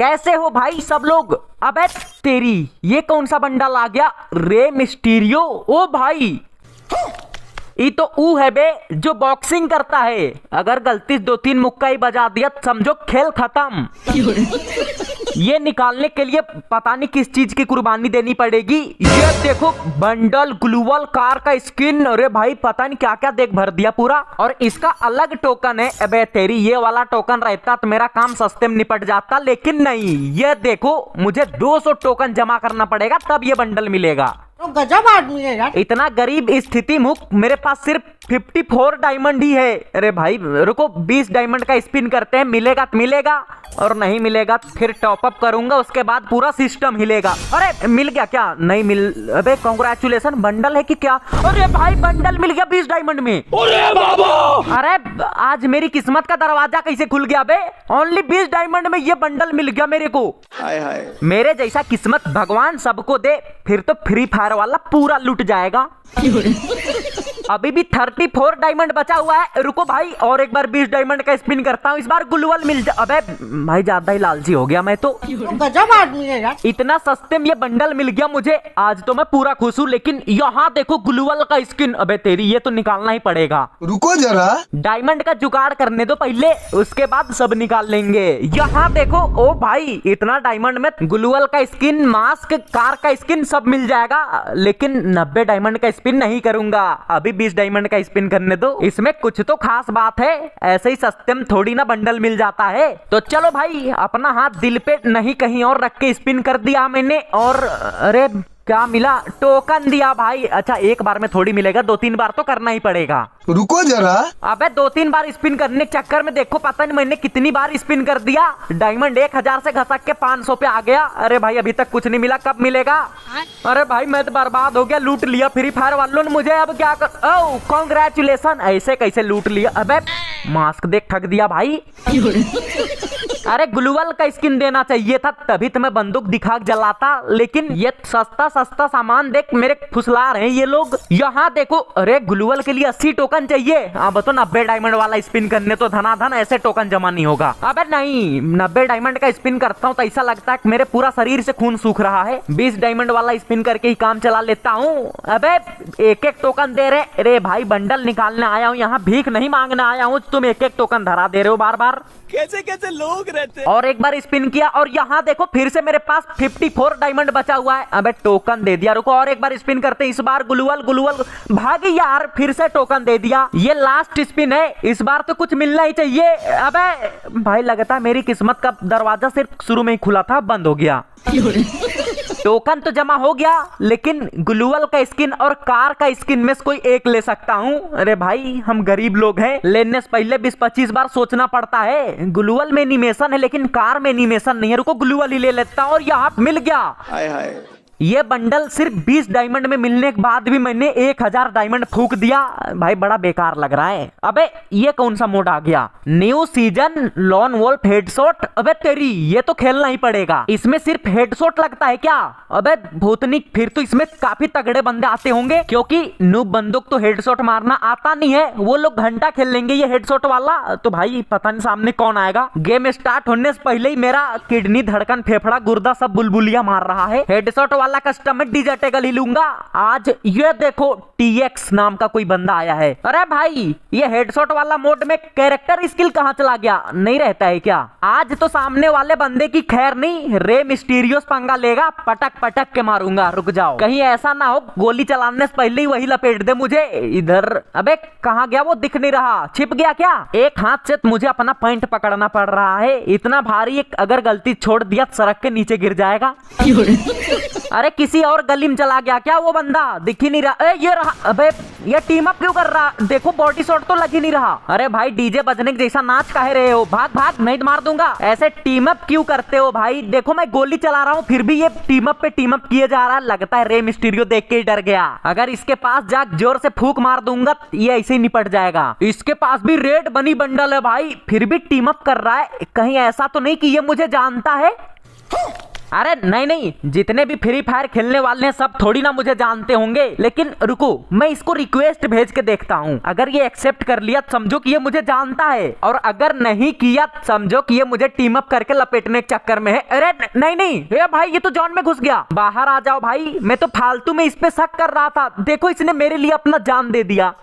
कैसे हो भाई सब लोग। अबे तेरी ये कौन सा बंडल आ गया, रे मिस्टीरियो। ओ भाई ये तो ऊ है बे जो बॉक्सिंग करता है। अगर गलती से 2-3 मुक्का ही बजा दिया समझो खेल खत्म। ये निकालने के लिए पता नहीं किस चीज की कुर्बानी देनी पड़ेगी। ये देखो बंडल, ग्लूवल, कार का स्किन, अरे भाई पता नहीं क्या क्या देख भर दिया पूरा। और इसका अलग टोकन है। अबे तेरी ये वाला टोकन रहता तो मेरा काम सस्ते में निपट जाता, लेकिन नहीं। ये देखो मुझे 200 टोकन जमा करना पड़ेगा तब ये बंडल मिलेगा। तो गजब आदमी है यार। इतना गरीब स्थिति मुक्त मेरे पास सिर्फ 54 डायमंड ही है। अरे भाई रुको 20 डायमंड का स्पिन करते हैं, मिलेगा तो मिलेगा और नहीं मिलेगा फिर टॉप अप करूंगा, उसके बाद पूरा सिस्टम हिलेगा। अरे मिल गया क्या, नहीं मिल, अबे कांग्रेचुलेशन बंडल है कि क्या। अरे भाई बंडल मिल गया 20 डायमंड में। अरे बाबा, अरे आज मेरी किस्मत का दरवाजा कैसे खुल गया बे। ओनली 20 डायमंड में ये बंडल मिल गया मेरे को। हाय हाय, मेरे जैसा किस्मत भगवान सबको दे, फिर तो फ्री फायर वाला पूरा लूट जाएगा। अभी भी 34 डायमंड बचा हुआ है। रुको भाई और एक बार 20 डायमंड का स्पिन करता हूँ, इस बार ग्लूवल मिल जा। अबे भाई ज्यादा ही लालची हो गया मैं तो गजब आदमी है यार। इतना सस्ते में ये बंडल मिल गया मुझे, आज तो मैं पूरा खुश हूँ। लेकिन यहाँ देखो ग्लूवल का स्किन, अबे तेरी ये तो निकालना ही पड़ेगा। रुको जरा, डायमंड का जुगाड़ करने दो पहले, उसके बाद सब निकाल लेंगे। यहाँ देखो, ओ भाई इतना डायमंड में ग्लूवल का स्किन, मास्क, कार का स्किन सब मिल जाएगा। लेकिन 90 डायमंड का स्पिन नहीं करूंगा, अभी 20 डायमंड का स्पिन करने दो। इसमें कुछ तो खास बात है, ऐसे ही सस्ते में थोड़ी ना बंडल मिल जाता है। तो चलो भाई अपना हाथ दिल पे नहीं कहीं और रख के स्पिन कर दिया मैंने। और अरे क्या मिला, टोकन दिया भाई। अच्छा एक बार में थोड़ी मिलेगा, 2-3 बार तो करना ही पड़ेगा। रुको जरा, अबे 2-3 बार स्पिन करने के चक्कर में देखो पता नहीं मैंने कितनी बार स्पिन कर दिया। डायमंड 1000 से घसक के 500 पे आ गया। अरे भाई अभी तक कुछ नहीं मिला, कब मिलेगा। अरे भाई मैं तो बर्बाद हो गया, लूट लिया फ्री फायर वालों ने मुझे। अब क्या कर, ओह कांग्रेचुलेशन, ऐसे कैसे लूट लिया। अबे मास्क देख ठग दिया भाई। अरे ग्लूवल का स्किन देना चाहिए था, तभी तो मैं बंदूक दिखा जलाता। लेकिन ये सस्ता सस्ता सामान देख मेरे फुसला रहे हैं ये लोग। यहाँ देखो, अरे ग्लूवल के लिए 80 टोकन चाहिए। अब तो 90 डायमंड वाला स्पिन करने तो धनाधन ऐसे टोकन जमा नहीं होगा। अबे नहीं, 90 डायमंड का स्पिन करता हूँ तो ऐसा लगता है कि मेरे पूरा शरीर से खून सूख रहा है। 20 डायमंड वाला स्पिन करके ही काम चला लेता हूँ। अबे एक एक टोकन दे रहे। अरे भाई बंडल निकालने आया हूँ, यहाँ भीख नहीं मांगने आया हूँ। तुम एक एक टोकन धरा दे रहे हो बार बार, कैसे कैसे लोग रहते। और एक बार स्पिन किया और यहाँ देखो फिर से मेरे पास 54 डायमंड बचा हुआ है। अबे टोकन दे दिया, रुको और एक बार स्पिन करते। इस बार ग्लूवल ग्लूवल भागी यार, फिर से टोकन दे दिया। ये लास्ट स्पिन है, इस बार तो कुछ मिलना ही चाहिए। अबे भाई लगता है मेरी किस्मत का दरवाजा सिर्फ शुरू में ही खुला था, बंद हो गया। टोकन तो जमा हो गया, लेकिन ग्लूवल का स्किन और कार का स्किन में से कोई एक ले सकता हूँ। अरे भाई हम गरीब लोग हैं, लेने से पहले 20-25 बार सोचना पड़ता है। ग्लूवल में एनिमेशन है लेकिन कार में एनिमेशन नहीं है। रुको ग्लूवल ही ले लेता हूँ और यहाँ मिल गया। हाय हाय, ये बंडल सिर्फ 20 डायमंड में मिलने के बाद भी मैंने 1000 डायमंड फूक दिया। भाई बड़ा बेकार लग रहा है। अबे ये कौन सा मोड आ गया, new season lone wolf headshot. अबे तेरी ये तो खेलना ही पड़ेगा। इसमें सिर्फ हेडशॉट लगता है क्या। अबे भूतनी, फिर तो इसमें काफी तगड़े बंदे आते होंगे, क्योंकि नूब बंदूक तो हेडशॉट मारना आता नहीं है। वो लोग घंटा खेल लेंगे ये हेडशॉट वाला। तो भाई पता नहीं सामने कौन आएगा। गेम स्टार्ट होने से पहले ही मेरा किडनी, धड़कन, फेफड़ा, गुर्दा सब बुलबुलिया मार रहा है। हेडशॉट वाला कस्टम में डिजिटल ही लूंगा आज। ये देखो TX नाम का कोई बंदा आया है। अरे भाई ये हेडशॉट वाला मोड में कैरेक्टर स्किल कहाँ चला गया, नहीं रहता है क्या। आज तो सामने वाले बंदे की खैर नहीं, रे मिस्टीरियस पंगा लेगा, पटक पटक के मारूंगा। रुक जाओ, कहीं ऐसा ना हो गोली चलाने से पहले ही वही लपेट दे मुझे। इधर अबे कहाँ गया वो, दिख नहीं रहा, छिप गया क्या। एक हाथ से मुझे अपना पॉइंट पकड़ना पड़ रहा है, इतना भारी अगर गलती छोड़ दिया सड़क के नीचे गिर जाएगा। अरे किसी और गली में चला गया क्या वो बंदा, दिख ही नहीं रहा। ये रहा। अबे ये टीम अप क्यों कर रहा, देखो बॉडी शॉट तो लग ही नहीं रहा। अरे भाई डीजे बजने के जैसा नाच काहे रहे हो, भाग भाग, नहीं तो मार दूंगा। ऐसे टीम अप क्यों करते हो भाई, देखो मैं गोली चला रहा हूँ फिर भी ये टीम अप पे टीम अप किए जा रहा है। लगता है रे मिस्टीरियो देख के ही डर गया। अगर इसके पास जाकर जोर से फूक मार दूंगा ये ऐसे ही निपट जाएगा। इसके पास भी रेड बनी बंडल है भाई, फिर भी टीम अप कर रहा है। कहीं ऐसा तो नहीं कि ये मुझे जानता है। अरे नहीं नहीं, जितने भी फ्री फायर खेलने वाले हैं सब थोड़ी ना मुझे जानते होंगे, लेकिन रुको मैं इसको रिक्वेस्ट भेज के देखता हूँ। अगर ये एक्सेप्ट कर लिया समझो कि ये मुझे जानता है, और अगर नहीं किया समझो कि ये मुझे टीम अप करके लपेटने के चक्कर में है। अरे नहीं नहीं, ये भाई ये तो जॉन में घुस गया। बाहर आ जाओ भाई, मैं तो फालतू में इस पे शक कर रहा था। देखो इसने मेरे लिए अपना जान दे दिया।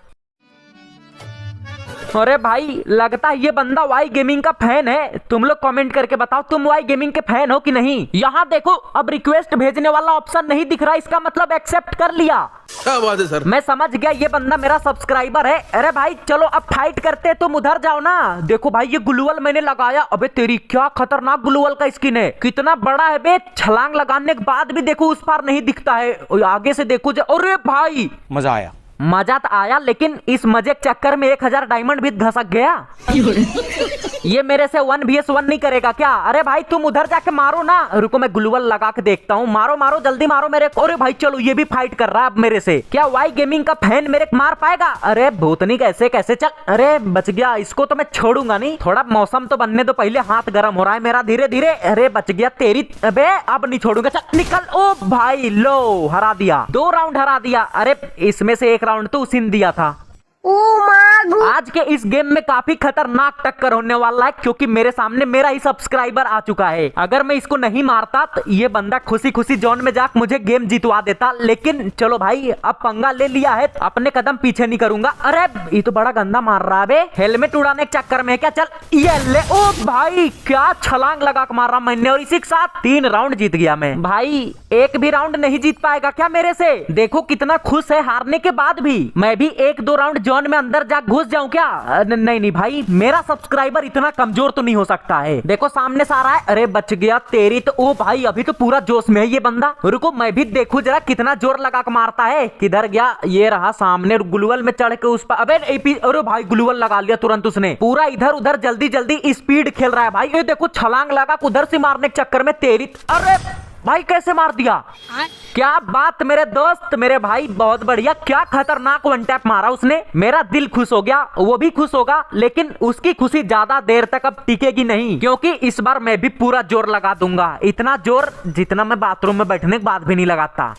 अरे भाई लगता है ये बंदा वाई गेमिंग का फैन है। तुम लोग कमेंट करके बताओ तुम वाई गेमिंग के फैन हो कि नहीं। यहाँ देखो अब रिक्वेस्ट भेजने वाला ऑप्शन नहीं दिख रहा, इसका मतलब एक्सेप्ट कर लिया। क्या बात है सर। मैं समझ गया ये बंदा मेरा सब्सक्राइबर है। अरे भाई चलो अब फाइट करते, तुम उधर जाओ ना। देखो भाई ये ग्लूवल मैंने लगाया। अबे तेरी क्या खतरनाक ग्लूवल का स्किन है, कितना बड़ा है बे। छलांग लगाने के बाद भी देखो उस पार नहीं दिखता है, आगे से देखो। अरे भाई मजा आया। मजा तो आया, लेकिन इस मजे के चक्कर में 1000 डायमंड भी घसक गया। ये मेरे से 1vs1 नहीं करेगा क्या? अरे भाई तुम उधर जाके मारो ना। रुको मैं ग्लूवल लगा के देखता हूँ। मारो मारो जल्दी मारो मेरे को। अरे भाई चलो ये भी फाइट कर रहा है अब मेरे से। क्या वाई गेमिंग का फैन मेरे को मार पाएगा? अरे भूतनी कैसे कैसे चल। अरे बच गया, इसको तो मैं छोड़ूंगा नहीं। थोड़ा मौसम तो बनने दो पहले, हाथ गर्म हो रहा है मेरा धीरे धीरे। अरे बच गया तेरी। अबे अब नहीं छोड़ूंगा, चल निकल। ओ भाई लो हरा दिया, 2 राउंड हरा दिया। अरे इसमें से 1 राउंड तो उसी ने दिया था। आज के इस गेम में काफी खतरनाक टक्कर होने वाला है, क्योंकि मेरे सामने मेरा ही सब्सक्राइबर आ चुका है। अगर मैं इसको नहीं मारता तो ये बंदा खुशी खुशी जोन में जाकर मुझे गेम जितवा देता। लेकिन चलो भाई अब पंगा ले लिया है, अपने कदम पीछे नहीं करूंगा। अरे ये तो बड़ा गंदा मार रहा है बे, हेलमेट उड़ाने के चक्कर में क्या। चल ये ले। ओ भाई क्या छलांग लगा के मार रहा मैंने, और इसी के साथ 3 राउंड जीत गया मैं। भाई एक भी राउंड नहीं जीत पाएगा क्या मेरे से? देखो कितना खुश है हारने के बाद भी। मैं भी 1-2 राउंड जोन में अंदर जा घुस जाऊं क्या? नहीं नहीं भाई, मेरा सब्सक्राइबर इतना कमजोर तो नहीं हो सकता है। देखो सामने से आ रहा है। अरे बच गया तेरी तो। ओ भाई अभी तो पूरा जोश में है ये बंदा। रुको मैं भी देखूं जरा कितना जोर लगा के मारता है। किधर गया? ये रहा सामने, ग्लूवल में चढ़ के उस पर। अबे अरे भाई ग्लूवल लगा लिया तुरंत उसने। पूरा इधर उधर जल्दी जल्दी स्पीड खेल रहा है भाई। ये देखो छलांग लगा उधर से मारने के चक्कर में तेरी। अरे भाई कैसे मार दिया, क्या बात मेरे दोस्त मेरे भाई, बहुत बढ़िया। क्या खतरनाक वन टैप मारा उसने, मेरा दिल खुश हो गया। वो भी खुश होगा, लेकिन उसकी खुशी ज्यादा देर तक अब टिकेगी नहीं, क्योंकि इस बार मैं भी पूरा जोर लगा दूंगा। इतना जोर जितना मैं बाथरूम में बैठने के बाद भी नहीं लगाता।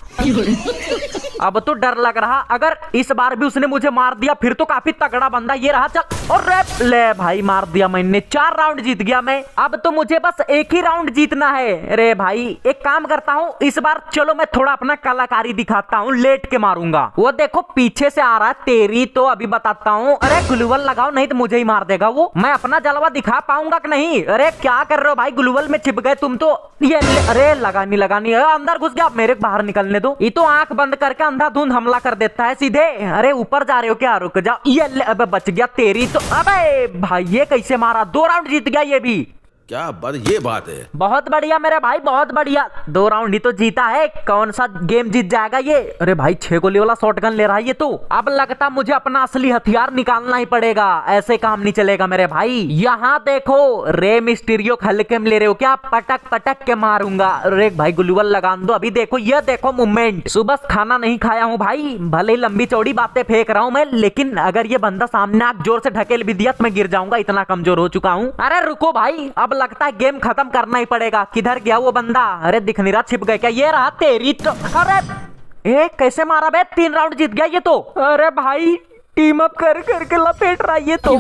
अब तो डर लग रहा, अगर इस बार भी उसने मुझे मार दिया फिर तो काफी तगड़ा बंदा ये रहा। चल और रैप ले भाई, मार दिया मैंने। 4 राउंड जीत गया मैं। अब तो मुझे बस 1 ही राउंड जीतना है। अरे भाई एक काम करता हूँ, इस बार चलो मैं थोड़ा अपना कलाकारी दिखाता हूँ, लेट के मारूंगा। वो देखो पीछे से आ रहा है तेरी तो अभी बताता हूँ। अरे ग्लूवल लगाओ नहीं तो मुझे ही मार देगा वो। मैं अपना जलवा दिखा पाऊंगा कि नहीं? अरे क्या कर रहे हो भाई, ग्लूवल में छिप गए तुम तो। ये अरे लगानी अंदर घुस गया, मेरे बाहर निकलने दो। ये तो आंख बंद करके अंधाधुंध हमला कर देता है सीधे। अरे ऊपर जा रहे हो क्या? रुक जाओ। ये अबे बच गया तेरी तो। अबे भाई ये कैसे मारा? 2 राउंड जीत गया ये भी। क्या बात, ये बात है। बहुत बढ़िया मेरे भाई, बहुत बढ़िया। 2 राउंड ही तो जीता है, कौन सा गेम जीत जाएगा ये? अरे भाई 6 गोली वाला शॉटगन ले रहा है ये तो। अब लगता मुझे अपना असली हथियार निकालना ही पड़ेगा, ऐसे काम नहीं चलेगा मेरे भाई। यहाँ देखो रे मिस्टीरियो हल्के में ले रहे हो क्या? पटक पटक के मारूंगा। अरे भाई ग्लूवल लगा दो। अभी देखो ये देखो मूवमेंट। सुबह खाना नहीं खाया हूँ भाई, भले ही लंबी चौड़ी बातें फेंक रहा हूँ मैं, लेकिन अगर ये बंदा सामने आके जोर से ढकेल भी दिया तो मैं गिर जाऊंगा, इतना कमजोर हो चुका हूँ। अरे रुको भाई, अब लगता है गेम खत्म करना ही पड़ेगा। किधर गया वो बंदा? अरे दिख नहीं रहा, छिप गया क्या? ये रहा तेरी तो। अरे कैसे मारा बे? 3 राउंड जीत गया ये तो। अरे भाई टीम अप कर करके लपेट रहा है ये तो।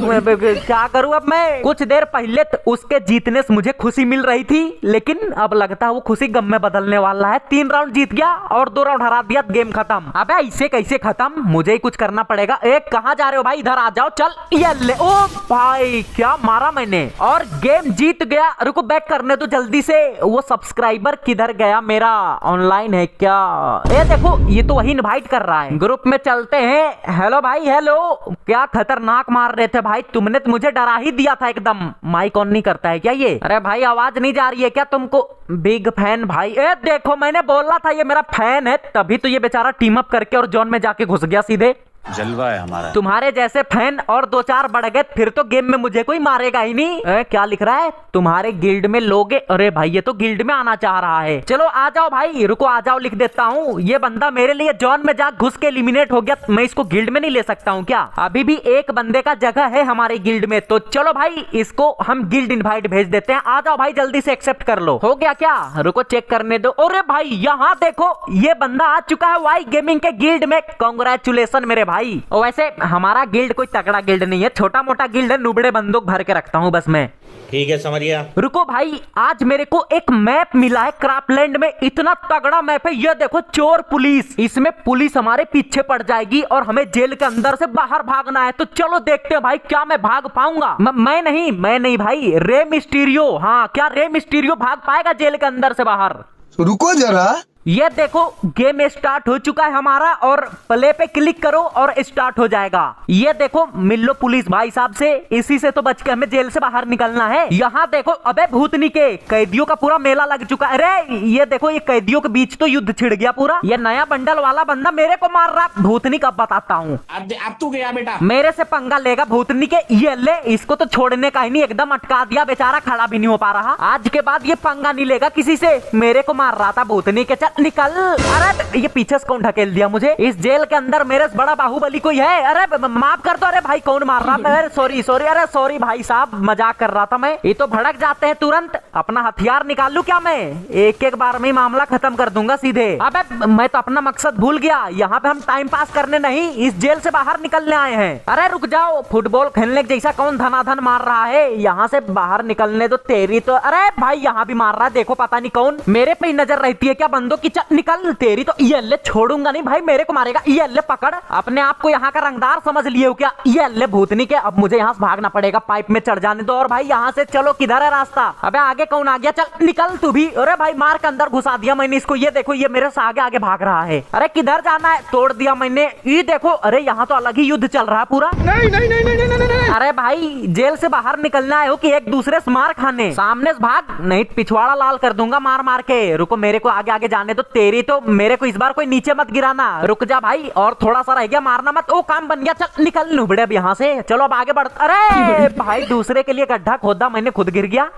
क्या करूं अब मैं? कुछ देर पहले उसके जीतने से मुझे खुशी मिल रही थी, लेकिन अब लगता है वो खुशी गम में बदलने वाला है। 3 राउंड जीत गया और 2 राउंड हरा दिया, गेम खत्म। अबे ऐसे कैसे खत्म? मुझे ही कुछ करना पड़ेगा। कहाँ जा रहे हो भाई? इधर आ जाओ। चल ये ले। ओ भाई क्या मारा मैंने, और गेम जीत गया। रुको बैक करने तो जल्दी से। वो सब्सक्राइबर किधर गया मेरा? ऑनलाइन है क्या? देखो ये तो वही इनवाइट कर रहा है। ग्रुप में चलते हैं। हेलो भाई हेलो। क्या खतरनाक मार रहे थे भाई, तुमने तो मुझे डरा ही दिया था एकदम। माइक ऑन नहीं करता है क्या ये? अरे भाई आवाज नहीं जा रही है क्या तुमको? बिग फैन भाई। देखो मैंने बोला था ये मेरा फैन है, तभी तो ये बेचारा टीम अप करके और जोन में जाके घुस गया सीधे। जलवा है हमारा। तुम्हारे जैसे फैन और दो चार बढ़ गए फिर तो गेम में मुझे कोई मारेगा ही नहीं। क्या लिख रहा है, तुम्हारे गिल्ड में लोगे? अरे भाई ये तो गिल्ड में आना चाह रहा है। चलो आ जाओ भाई, रुको आ जाओ, लिख देता हूँ। ये बंदा मेरे लिए जॉन में जा घुस के एलिमिनेट हो गया, मैं इसको गिल्ड में नहीं ले सकता हूँ क्या? अभी भी एक बंदे का जगह है हमारे गिल्ड में, तो चलो भाई इसको हम गिल्ड इनवाइट भेज देते हैं। आ जाओ भाई जल्दी से एक्सेप्ट कर लो। हो गया क्या? रुको चेक करने दो। अरे भाई यहाँ देखो ये बंदा आ चुका है वाई गेमिंग के गिल्ड में। कांग्रेचुलेशन मेरे भाई। वैसे हमारा गिल्ड कोई तगड़ा गिल्ड नहीं है, छोटा मोटा गिल्ड है, नुबड़े बंदूक भर के रखता हूँ बस मैं। ठीक है समझ गया। रुको भाई, आज मेरे को एक मैप मिला है क्राफ्टलैंड में, इतना तगड़ा मैप है। ये देखो चोर पुलिस, इसमें पुलिस हमारे पीछे पड़ जाएगी और हमें जेल के अंदर से बाहर भागना है। तो चलो देखते हैं भाई क्या मैं भाग पाऊंगा। मैं नहीं भाई, रे मिस्टीरियो। हाँ क्या रे मिस्टीरियो भाग पाएगा जेल के अंदर से बाहर? रुको जरा, ये देखो गेम स्टार्ट हो चुका है हमारा और प्ले पे क्लिक करो और स्टार्ट हो जाएगा। ये देखो मिल लो पुलिस भाई साहब से, इसी से तो बच के हमें जेल से बाहर निकलना है। यहाँ देखो अबे भूतनी के कैदियों का पूरा मेला लग चुका है। अरे ये देखो ये कैदियों के बीच तो युद्ध छिड़ गया पूरा। ये नया बंडल वाला बंदा मेरे को मार रहा, भूतनी का बताता हूँ। अब तू गया बेटा, मेरे से पंगा लेगा भूतनी के। ये ले, इसको तो छोड़ने का ही नहीं, एकदम अटका दिया, बेचारा खड़ा भी नहीं हो पा रहा। आज के बाद ये पंगा नहीं लेगा किसी से। मेरे को मार रहा था भूतनी के, चल निकल। अरे ये पीछे से कौन ढकेल दिया मुझे? इस जेल के अंदर मेरे से बड़ा बाहुबली कोई है? अरे माफ कर दो। अरे भाई कौन मार रहा था? अरे सॉरी, अरे सॉरी भाई साहब, मजाक कर रहा था मैं। ये तो भड़क जाते हैं तुरंत। अपना हथियार निकाल लूं क्या मैं? एक एक बार में मामला खत्म कर दूंगा सीधे। अबे मैं तो अपना मकसद भूल गया, यहाँ पे हम टाइम पास करने नहीं, इस जेल से बाहर निकलने आए हैं। अरे रुक जाओ, फुटबॉल खेलने के जैसा कौन धनाधन मार रहा है? यहाँ से बाहर निकलने दो तेरी तो। अरे भाई यहाँ भी मार रहा है, देखो पता नहीं कौन। मेरे पे ही नजर रहती है क्या बंदों की? निकल तेरी तो। ये ले, छोड़ूंगा नहीं भाई, मेरे को मारेगा। ये ले पकड़, अपने आप को यहाँ का रंगदार समझ लिए हो क्या? ये ले भूतनी के, अब मुझे यहाँ से भागना पड़ेगा, पाइप में चढ़ जाने दो। और भाई यहाँ से चलो, किधर है रास्ता? अबे आगे कौन आ गया? चल निकल तू भी। अरे भाई मार के अंदर घुसा दिया मैंने इसको। ये देखो ये मेरे से आगे आगे भाग रहा है। अरे किधर जाना है? तोड़ दिया मैंने। ये देखो, अरे यहाँ तो अलग ही युद्ध चल रहा है पूरा। नहीं। अरे भाई जेल से बाहर निकलना है हो कि एक दूसरे से मार खाने? सामने से भाग, नहीं पिछवाड़ा लाल कर दूंगा मार मार के। रुको मेरे को आगे आगे जाने दो। तेरी तो, मेरे को इस बार कोई नीचे मत गिराना। रुक जा भाई, और थोड़ा सा रह गया, मारना मत। ओ काम बन गया, चल निकल नुबड़े अब यहाँ से। चलो अब आगे बढ़। अरे भाई दूसरे के लिए गड्ढा खोदा मैंने, खुद गिर गया।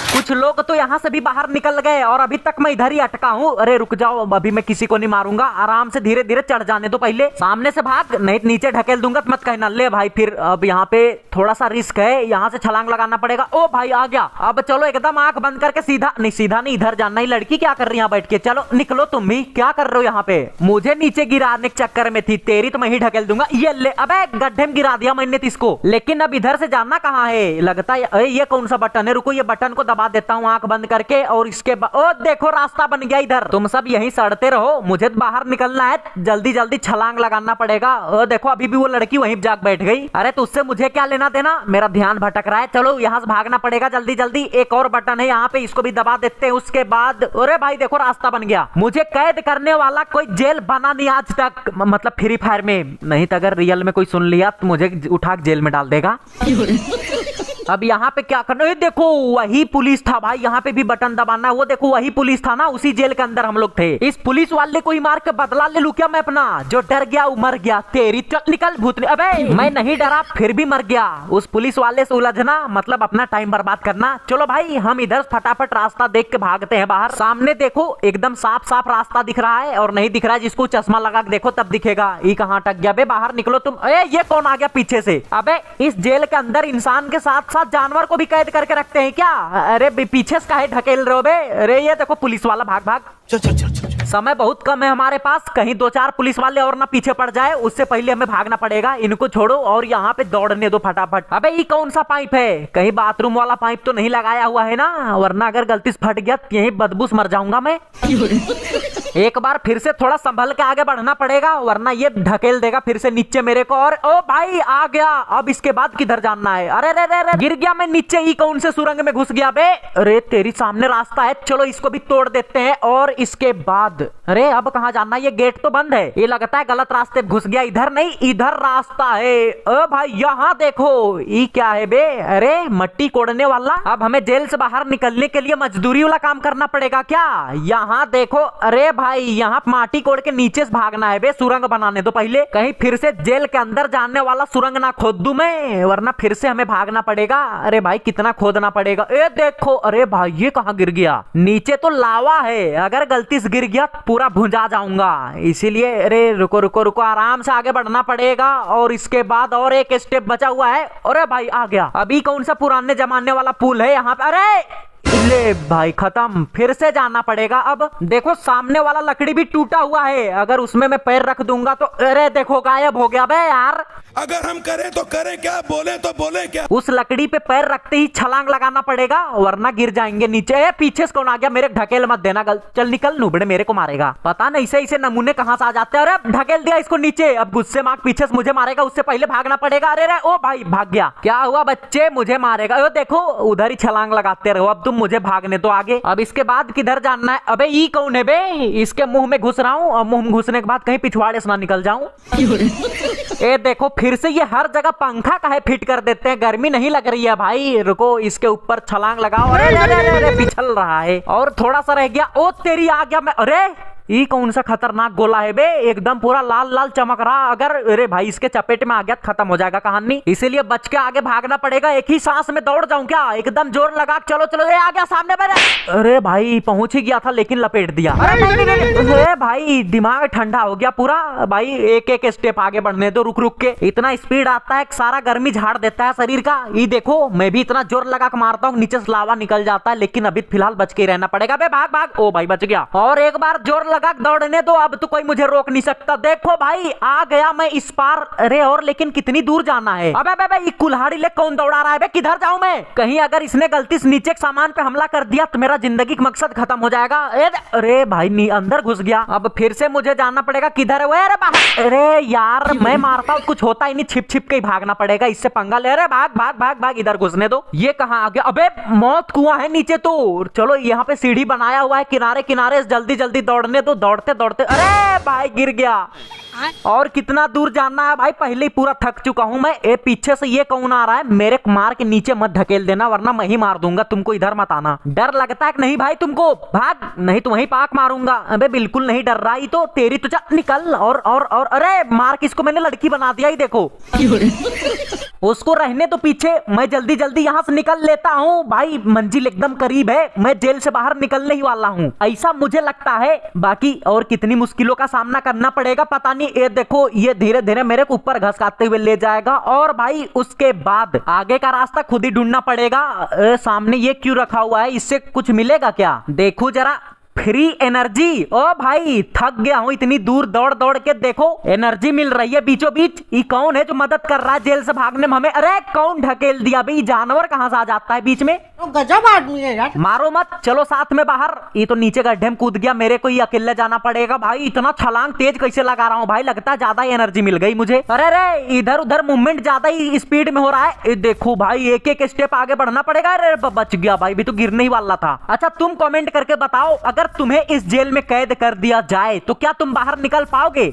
कुछ लोग तो यहाँ से भी बाहर निकल गए और अभी तक मैं इधर ही अटका हूँ। अरे रुक जाओ, अभी मैं किसी को नहीं मारूंगा, आराम से धीरे धीरे चढ़ जाने दो। पहले सामने से भाग, नहीं नीचे ढकेल दूंगा मत कहना। ले भाई फिर अब यहाँ पे थोड़ा सा रिस्क है, यहाँ से छलांग लगाना पड़ेगा। ओ भाई आ गया। अब चलो एकदम आंख बंद करके सीधा नहीं इधर जाना ही। लड़की क्या कर रही है यहाँ बैठ के? चलो निकलो तुम भी, क्या कर रहे हो यहाँ पे? मुझे नीचे गिराने के चक्कर में थी, तेरी तो मैं ही ढकेल दूंगा। ये ले, अबे गड्ढे में गिरा दिया मैंने इसको। लेकिन अब इधर से जाना कहाँ है? लगता है ये कौन सा बटन है? रुको ये बटन को दबा देता हूँ आंख बंद करके, और इसके ओ देखो रास्ता बन गया इधर। तुम सब यहीं सड़ते रहो, मुझे बाहर निकलना है, जल्दी जल्दी छलांग लगाना पड़ेगा। ओ देखो अभी भी वो लड़की वहीं जाग बैठ गई। अरे तो उससे मुझे क्या लेना देना? मेरा ध्यान भटक रहा है। चलो यहाँ से भागना पड़ेगा जल्दी जल्दी। एक और बटन है यहाँ पे, इसको भी दबा देते हैं। उसके बाद अरे भाई देखो रास्ता बन गया। मुझे कैद करने वाला कोई जेल बना नहीं आज तक, मतलब फ्री फायर में। नहीं तो अगर रियल में कोई सुन लिया तो मुझे उठा के जेल में डाल देगा। अब यहाँ पे क्या करना है? देखो वही पुलिस था भाई, यहाँ पे भी बटन दबाना है। वो देखो वही पुलिस था ना, उसी जेल के अंदर हम लोग थे। इस पुलिस वाले को ही मार के बदला ले लूं क्या मैं अपना? जो डर गया वो मर गया। तेरी चल निकल भूतनी। अबे मैं नहीं डरा फिर भी मर गया। उस पुलिस वाले से उलझना मतलब अपना टाइम बर्बाद करना। चलो भाई हम इधर फटाफट रास्ता देख के भागते हैं बाहर। सामने देखो एकदम साफ साफ रास्ता दिख रहा है, और नहीं दिख रहा है जिसको चश्मा लगा के देखो तब दिखेगा। ये कहाँ अटक गया बे? बाहर निकलो तुम। ये कौन आ गया पीछे से? अबे इस जेल के अंदर इंसान के साथ जानवर को भी कैद करके रखते हैं क्या? अरे पीछे से काहे ढकेल रहे हो बे? अरे ये देखो पुलिस वाला, भाग भाग। चल। समय बहुत कम है हमारे पास, कहीं दो चार पुलिस वाले और ना पीछे पड़ जाए, उससे पहले हमें भागना पड़ेगा। इनको छोड़ो और यहाँ पे दौड़ने दो फटाफट। अबे ये कौन सा पाइप है? कहीं बाथरूम वाला पाइप तो नहीं लगाया हुआ है ना? वरना अगर गलती से फट गया तो यही बदबू से मर जाऊंगा मैं। एक बार फिर से थोड़ा संभल के आगे बढ़ना पड़ेगा, वरना ये ढकेल देगा फिर से नीचे मेरे को। और ओ भाई आ गया। अब इसके बाद किधर जाना है? अरे रे गिर गया मैं नीचे। ही कौन से सुरंग में घुस गया बे? अरे तेरी सामने रास्ता है, चलो इसको भी तोड़ देते हैं। और इसके बाद अरे अब कहाँ जाना? ये गेट तो बंद है, ये लगता है गलत रास्ते घुस गया। इधर नहीं, इधर रास्ता है। ओ भाई यहाँ देखो, ये क्या है बे? अरे मट्टी कोड़ने वाला। अब हमें जेल से बाहर निकलने के लिए मजदूरी वाला काम करना पड़ेगा क्या? यहाँ देखो। अरे भाई यहाँ माटी कोड़ के नीचे से भागना है बे, सुरंग बनाने तो पहले कहीं फिर से जेल के अंदर जाने वाला सुरंग ना खोद दूं मैं, वरना फिर से हमें भागना पड़ेगा। अरे भाई कितना खोदना पड़ेगा। ए देखो, अरे भाई ये कहाँ गिर गया, नीचे तो लावा है, अगर गलती से गिर गया पूरा भुंजा जाऊंगा, इसीलिए अरे रुको रुको रुको, आराम से आगे बढ़ना पड़ेगा। और इसके बाद और एक स्टेप बचा हुआ है। अरे भाई आ गया। अभी कौन सा पुराने जमाने वाला पुल है यहाँ पे, अरे ले भाई खत्म, फिर से जाना पड़ेगा। अब देखो सामने वाला लकड़ी भी टूटा हुआ है, अगर उसमें मैं पैर रख दूंगा तो अरे देखो गायब हो गया बे यार। अगर हम करें तो करें क्या, बोले तो बोले क्या। उस लकड़ी पे पैर रखते ही छलांग लगाना पड़ेगा, वरना गिर जाएंगे नीचे। पीछे से कौन आ गया, मेरे ढकेल मत देना, चल निकल, नुबड़े मेरे को मारेगा। पता नहीं ऐसे नमूने कहाँ से आ जाते हैं। अरे ढकेल दिया इसको नीचे, अब गुस्से में पीछे से मुझे मारेगा, उससे पहले भागना पड़ेगा। अरे रे ओ भाई भाग गया, क्या हुआ बच्चे, मुझे मारेगा। देखो उधर ही छलांग लगाते रहो, अब तुम मुझे भागने तो आगे। अब इसके बाद किधर जाना है, अबे ये कौन है बे, इसके मुंह में घुस रहा हूँ, और मुंह में घुसने के बाद कहीं पिछवाड़े से ना निकल जाऊं। ए देखो फिर से ये हर जगह पंखा काहे फिट कर देते हैं, गर्मी नहीं लग रही है भाई। रुको इसके ऊपर छलांग लगाओ। अरे अरे पिछल रहा है, और थोड़ा सा रह गया। ओ तेरी आ गया मैं, अरे ये कौन सा खतरनाक गोला है बे, एकदम पूरा लाल लाल चमक रहा। अगर अरे भाई इसके चपेट में आ गया खत्म हो जाएगा कहानी, इसीलिए बच के आगे भागना पड़ेगा। एक ही सांस में दौड़ जाऊं क्या, एकदम जोर लगा, चलो चलो। आ गया सामने मेरे, अरे भाई पहुंच ही गया था लेकिन लपेट दिया। अरे भाई दिमाग ठंडा हो गया पूरा भाई, एक एक स्टेप आगे बढ़ने दो, रुक रुक के। इतना स्पीड आता है, सारा गर्मी झाड़ देता है शरीर का। ये देखो मैं भी इतना जोर लगा के मारता हूँ, नीचे से लावा निकल जाता है, लेकिन अभी फिलहाल बच के रहना पड़ेगा। बे भाग भाग, ओ भाई बच गया। और एक बार जोर लगा दौड़ने दो, अब तो कोई मुझे रोक नहीं सकता। देखो भाई आ गया मैं इस पार। अरे और लेकिन कितनी दूर जाना है, अबे अबे ये कुल्हाड़ी ले कौन दौड़ा रहा है बे, किधर जाऊं मैं। कहीं अगर इसने गलती से नीचे के सामान पे हमला कर दिया तो मेरा जिंदगी का मकसद खत्म हो जाएगा। अरे भाई अंदर घुस गया, अब फिर से मुझे जाना पड़ेगा। किधर है वो, अरे बाहर। अरे यार मैं मारता हूँ कुछ होता ही नहीं, छिप छिप के ही भागना पड़ेगा, इससे पंगा ले। अरे भाग भाग भाग भाग, इधर घुसने दो। ये कहाँ आ गया, अबे मौत कुआं है नीचे तो। चलो यहाँ पे सीढ़ी बनाया हुआ है किनारे किनारे, जल्दी जल्दी दौड़ने दो। दौड़ते दौड़ते अरे भाई गिर गया। और कितना दूर जाना है भाई, पहले ही पूरा थक चुका हूं मैं। ए पीछे से ये कौन आ रहा है, मेरे मार के नीचे मत ढकेल देना वरना मैं ही मार दूंगा तुमको, इधर मत आना। डर लगता है कि नहीं भाई तुमको, भाग नहीं तो वहीं पाक मारूंगा। अबे बिल्कुल नहीं डर रहा, ही तो तेरी तो निकल। और अरे मार किसको मैंने लड़की बना दिया, ही देखो। उसको रहने तो पीछे, मैं जल्दी जल्दी यहाँ से निकल लेता हूँ भाई, मंजिल एकदम करीब है, मैं जेल से बाहर निकलने ही वाला हूँ, ऐसा मुझे लगता है। बाकी और कितनी मुश्किलों का सामना करना पड़ेगा पता नहीं। ये देखो ये धीरे धीरे मेरे को ऊपर घसकाते हुए ले जाएगा, और भाई उसके बाद आगे का रास्ता खुद ही ढूंढना पड़ेगा। सामने ये क्यों रखा हुआ है, इससे कुछ मिलेगा क्या, देखो जरा। फ्री एनर्जी, ओ भाई थक गया हूँ इतनी दूर दौड़ दौड़ के, देखो एनर्जी मिल रही है बीचों बीच। ये कौन है जो मदद कर रहा है जेल से भागने में हमें, अरे कौन ढकेल दिया भाई, जानवर कहाँ से आ जाता है बीच में। तो गजब आदमी है यार, मारो मत, चलो साथ में बाहर। ये तो नीचे गड्ढे में कूद गया, मेरे को ये अकेले जाना पड़ेगा भाई। इतना छलांग तेज कैसे लगा रहा हूँ भाई, लगता है ज्यादा ही एनर्जी मिल गई मुझे। अरे रे इधर उधर मूवमेंट ज्यादा ही स्पीड में हो रहा है। देखो भाई एक एक स्टेप आगे बढ़ना पड़ेगा। अरे बच गया भाई, भी तो गिरने ही वाला था। अच्छा तुम कमेंट करके बताओ, अगर तुम्हें इस जेल में कैद कर दिया जाए तो क्या तुम बाहर निकल पाओगे।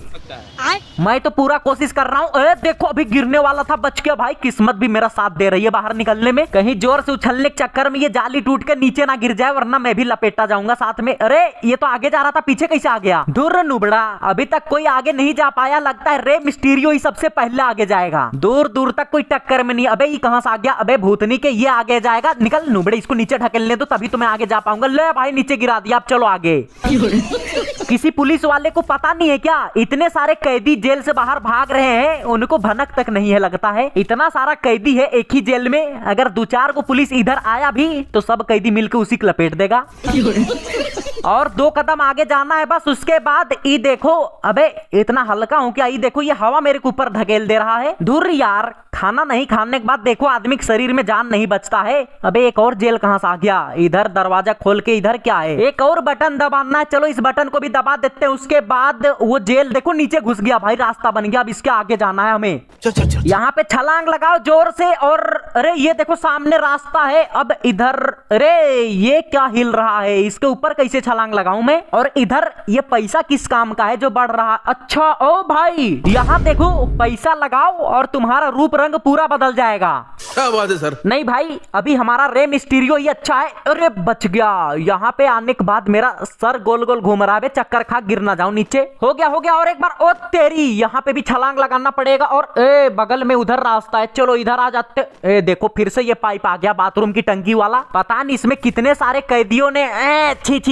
मैं तो पूरा कोशिश कर रहा हूँ। देखो अभी गिरने वाला था, बच गया भाई, किस्मत भी मेरा साथ दे रही है बाहर निकलने में। कहीं जोर से उछलने के चक्कर में ये जाली टूट के नीचे ना गिर जाए, वरना मैं भी लपेटा जाऊंगा साथ में। अरे ये तो आगे जा रहा था, पीछे कैसे आ गया, दूर नुबड़ा। अभी तक कोई आगे नहीं जा पाया, लगता है रे मिस्टीरियो ही सबसे पहले आगे जाएगा। दूर दूर तक कोई टक्कर में नहीं। अबे ये कहां से आ गया, अबे भूतनी के ये आगे जाएगा। निकल नुबड़े, इसको नीचे ढकेलने दो तभी तो मैं आगे जा पाऊंगा। ले भाई नीचे गिरा दिया, अब चलो आगे। किसी पुलिस वाले को पता नहीं है क्या, इतने सारे कैदी जेल से बाहर भाग रहे हैं, उनको भनक तक नहीं है लगता है। इतना सारा कैदी है एक ही जेल में, अगर दो चार को पुलिस इधर आया भी तो सब कैदी मिलकर उसी को लपेट देगा। और 2 कदम आगे जाना है बस, उसके बाद ये देखो। अबे इतना हल्का हूं क्या, ये देखो ये हवा मेरे को ऊपर धकेल दे रहा है। दूर यार, खाना नहीं खाने के बाद देखो आदमी के शरीर में जान नहीं बचता है। अबे एक और जेल कहां से आ गया, इधर दरवाजा खोल के इधर क्या है, एक और बटन दबाना है। चलो इस बटन को भी दबा देते हैं, उसके बाद वो जेल देखो नीचे घुस गया भाई, रास्ता बन गया। अब इसके आगे जाना है हमें। यहाँ पे छलांग लगाओ जोर से। और अरे ये देखो सामने रास्ता है। अब इधर अरे ये क्या हिल रहा है, इसके ऊपर कैसे छलांग लगाऊं मैं। और इधर ये पैसा किस काम का है जो बढ़ रहा। अच्छा ओ भाई यहाँ देखो, पैसा लगाओ और तुम्हारा रूप रंग पूरा बदल जाएगा। क्या बात है सर। नहीं भाई अभी हमारा रे मिस्टीरियो ही अच्छा है। अरे बच गया। यहाँ पे आने के बाद मेरा सर गोल गोल घूम रहा है, चक्कर खा गिर ना जाऊं नीचे। हो गया और एक बार। ओ तेरी, यहाँ पे भी छलांग लगाना पड़ेगा। और ए बगल में उधर रास्ता है, चलो इधर आ जाते। ए देखो फिर से ये पाइप आ गया बाथरूम की टंकी वाला। पता नहीं इसमें कितने सारे कैदियों ने छी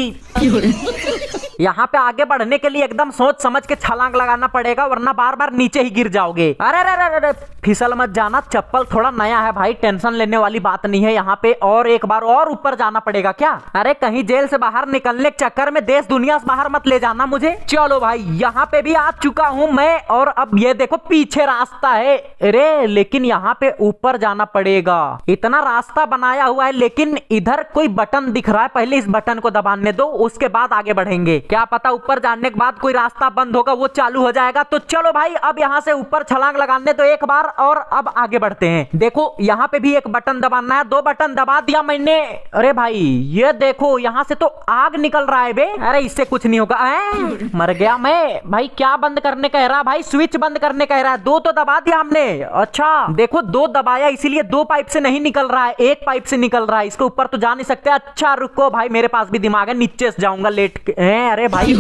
यहाँ पे आगे बढ़ने के लिए एकदम सोच समझ के छलांग लगाना पड़ेगा, वरना बार बार नीचे ही गिर जाओगे। अरे फिसल मत जाना, चप्पल थोड़ा नया है भाई, टेंशन लेने वाली बात नहीं है। यहाँ पे और एक बार और ऊपर जाना पड़ेगा क्या? अरे कहीं जेल से बाहर निकलने के चक्कर में देश दुनिया से बाहर मत ले जाना मुझे। चलो भाई यहाँ पे भी आ चुका हूँ मैं, और अब ये देखो पीछे रास्ता है। अरे लेकिन यहाँ पे ऊपर जाना पड़ेगा। इतना रास्ता बनाया हुआ है लेकिन इधर कोई बटन दिख रहा है, पहले इस बटन को दबाने दो, उसके बाद आगे बढ़ेंगे। क्या पता ऊपर जाने के बाद कोई रास्ता बंद होगा, वो चालू हो जाएगा। तो चलो भाई अब यहाँ से ऊपर छलांग लगाने तो एक बार, और अब आगे बढ़ते हैं। देखो यहाँ पे भी एक बटन दबाना है, 2 बटन दबा दिया मैंने। अरे भाई ये देखो यहाँ से तो आग निकल रहा है बे। अरे इससे कुछ नहीं होगा। मर गया मैं भाई। क्या बंद करने कह रहा भाई? स्विच बंद करने कह रहा है। 2 तो दबा दिया हमने। अच्छा देखो 2 दबाया, इसीलिए 2 पाइप से नहीं निकल रहा है, 1 पाइप से निकल रहा है। इसके ऊपर तो जा नहीं सकते। अच्छा रुको भाई, मेरे पास भी दिमाग है, नीचे से जाऊंगा लेट के। अरे भाई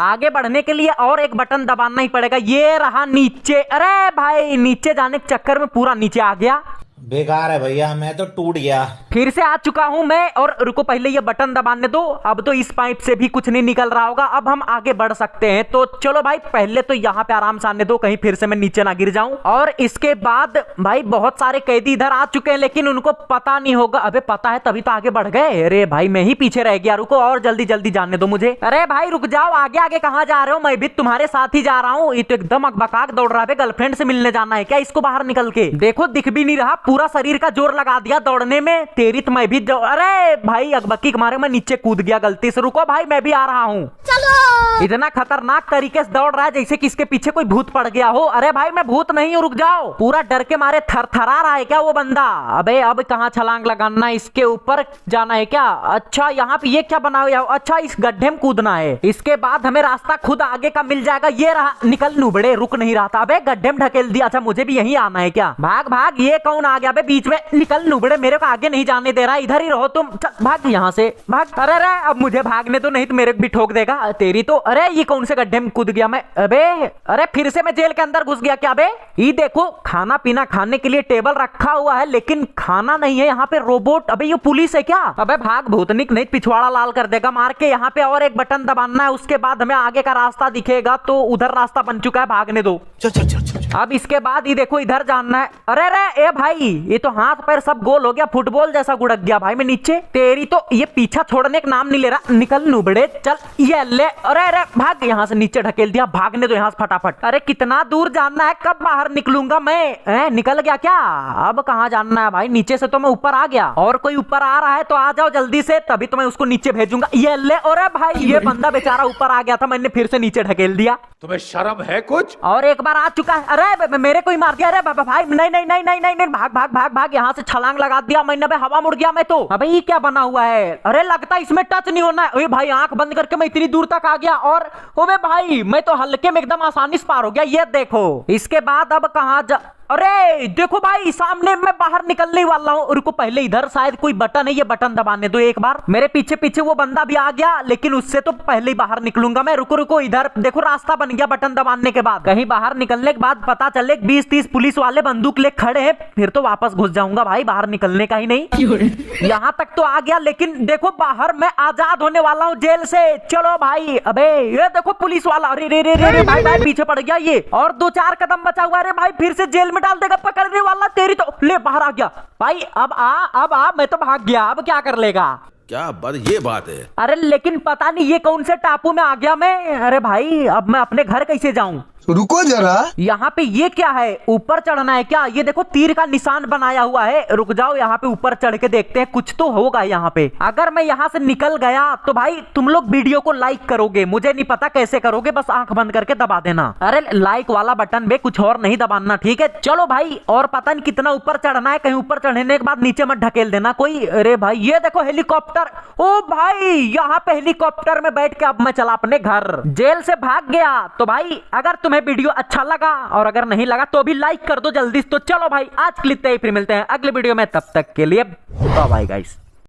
आगे बढ़ने के लिए और एक बटन दबाना ही पड़ेगा। ये रहा नीचे। अरे भाई नीचे जाने के चक्कर में पूरा नीचे आ गया। बेकार है भैया, मैं तो टूट गया। फिर से आ चुका हूं मैं, और रुको पहले ये बटन दबाने दो। अब तो इस पाइप से भी कुछ नहीं निकल रहा होगा, अब हम आगे बढ़ सकते हैं। तो चलो भाई पहले तो यहाँ पे आराम से आने दो, कहीं फिर से मैं नीचे ना गिर जाऊं। और इसके बाद भाई बहुत सारे कैदी इधर आ चुके हैं, लेकिन उनको पता नहीं होगा। अबे पता है तभी तो आगे बढ़ गए। अरे भाई मैं ही पीछे रह गया। रुको और जल्दी जल्दी जाने दो मुझे। अरे भाई रुक जाओ, आगे आगे कहाँ जा रहे हो? मैं भी तुम्हारे साथ ही जा रहा हूँ। ये तो एकदम अकबकाक दौड़ रहा है। गर्लफ्रेंड से मिलने जाना है क्या इसको? बाहर निकल के देखो, दिख भी नहीं रहा, पूरा शरीर का जोर लगा दिया दौड़ने में। तेरी तो मैं भी अरे भाई अकबकी के मारे मैं नीचे कूद गया गलती से। रुको भाई मैं भी आ रहा हूँ। चलो। इतना खतरनाक तरीके से दौड़ रहा है जैसे कि इसके पीछे कोई भूत पड़ गया हो। अरे भाई मैं भूत नहीं हूँ, रुक जाओ। पूरा डर के मारे थरथरा रहा है क्या वो बंदा? अबे अब कहाँ छलांग लगाना? इसके ऊपर जाना है क्या? अच्छा यहाँ पे ये क्या बना हुआ? अच्छा इस गड्ढे में कूदना है। इसके बाद हमें रास्ता खुद आगे का मिल जाएगा। ये रहा। निकल नुबड़े, रुक नहीं रहा था। अबे गड्ढे में ढकेल दिया। अच्छा मुझे भी यही आना है क्या? भाग भाग। ये कौन आ गया बीच में? निकल नुबड़े, मेरे को आगे नहीं जाने दे रहा। इधर ही रहो तुम। चल भाग यहाँ से, भाग। अरे अब मुझे भागने तो नहीं तो मेरे भी ठोक देगा। तेरी तो। अरे ये कौन से गड्ढे में कूद गया मैं? अबे अरे फिर से मैं जेल के अंदर घुस गया क्या? बे ये देखो खाना पीना खाने के लिए टेबल रखा हुआ है, लेकिन खाना नहीं है यहाँ पे। रोबोट। अबे ये पुलिस है क्या? अबे भाग भूतनिक, नहीं पिछवाड़ा लाल कर देगा मार के। यहाँ पे और एक बटन दबाना है, उसके बाद हमें आगे का रास्ता दिखेगा। तो उधर रास्ता बन चुका है, भागने दो। अब इसके बाद ये देखो इधर जाना है। अरे ए भाई ये तो हाथ पैर सब गोल हो गया, फुटबॉल जैसा गुड़क गया भाई मैं नीचे। तेरी तो। ये पीछा छोड़ने का नाम नहीं ले रहा। निकल नुबड़े, चल ये ले। अरे भाग, यहाँ से नीचे ढकेल दिया। भागने दो यहाँ से फटाफट। अरे कितना दूर जाना है? कब बाहर निकलूंगा मैं? निकल गया क्या? अब कहाँ जाना है भाई? नीचे से तो मैं ऊपर आ गया, और कोई ऊपर आ रहा है तो आ जाओ जल्दी से, तभी तो मैं उसको नीचे भेजूंगा। ये ले। अरे भाई ये बंदा बेचारा ऊपर आ गया था, मैंने फिर से नीचे ढकेल दिया। तुम्हें शर्म है कुछ? और एक बार आ चुका है। अरे मेरे को ही मार दिया। अरे भाई नहीं, भाग भाग भाग भाग। यहाँ से छलांग लगा दिया मैंने। हवा मुड़ गया मैं तो। अबे ये क्या बना हुआ है? अरे लगता है इसमें टच नहीं होना है। भाई आंख बंद करके मैं इतनी दूर तक आ गया, और ओबे भाई मैं तो हल्के में एकदम आसानी से पार हो गया। ये देखो। इसके बाद अब कहाँ जा? अरे देखो भाई सामने मैं बाहर निकलने वाला हूँ। रुको पहले इधर शायद कोई बटन है, ये बटन दबाने दो एक बार। मेरे पीछे पीछे वो बंदा भी आ गया, लेकिन उससे तो पहले ही बाहर निकलूंगा मैं। रुको इधर देखो रास्ता बन गया बटन दबाने के बाद। कहीं बाहर निकलने के बाद पता चले 20-30 पुलिस वाले बंदूक ले खड़े हैं, फिर तो वापस घुस जाऊंगा भाई, बाहर निकलने का ही नहीं। यहाँ तक तो आ गया, लेकिन देखो बाहर मैं आजाद होने वाला हूँ जेल से। चलो भाई। अबे ये देखो पुलिस वाला। अरे भाई पीछे पड़ गया ये, और 2-4 कदम बचा हुआ। अरे भाई फिर से जेल डाल देगा पकड़ने वाला। तेरी तो। ले बाहर आ गया भाई। अब आ मैं तो भाग गया। अब क्या कर लेगा? क्या बात, ये बात है। अरे लेकिन पता नहीं ये कौन से टापू में आ गया मैं। अरे भाई अब मैं अपने घर कैसे जाऊं? रुको जरा। यहाँ पे ये क्या है? ऊपर चढ़ना है क्या? ये देखो तीर का निशान बनाया हुआ है। रुक जाओ यहाँ पे ऊपर चढ़ के देखते हैं, कुछ तो होगा यहाँ पे। अगर मैं यहाँ से निकल गया तो भाई तुम लोग वीडियो को लाइक करोगे, मुझे नहीं पता कैसे करोगे, बस आंख बंद करके दबा देना। अरे लाइक वाला बटन बे, कुछ और नहीं दबाना, ठीक है? चलो भाई। और पता नहीं कितना ऊपर चढ़ना है, कहीं ऊपर चढ़ने के बाद नीचे मत ढकेल देना कोई। अरे भाई ये देखो हेलीकॉप्टर। ओ भाई यहाँ पे हेलीकॉप्टर में बैठ के अब मैं चला अपने घर। जेल से भाग गया। तो भाई अगर तुम्हें वीडियो अच्छा लगा, और अगर नहीं लगा तो भी लाइक कर दो जल्दी। तो चलो भाई आज के लिए फिर मिलते हैं अगले वीडियो में, तब तक के लिए बाय बाय गाइस।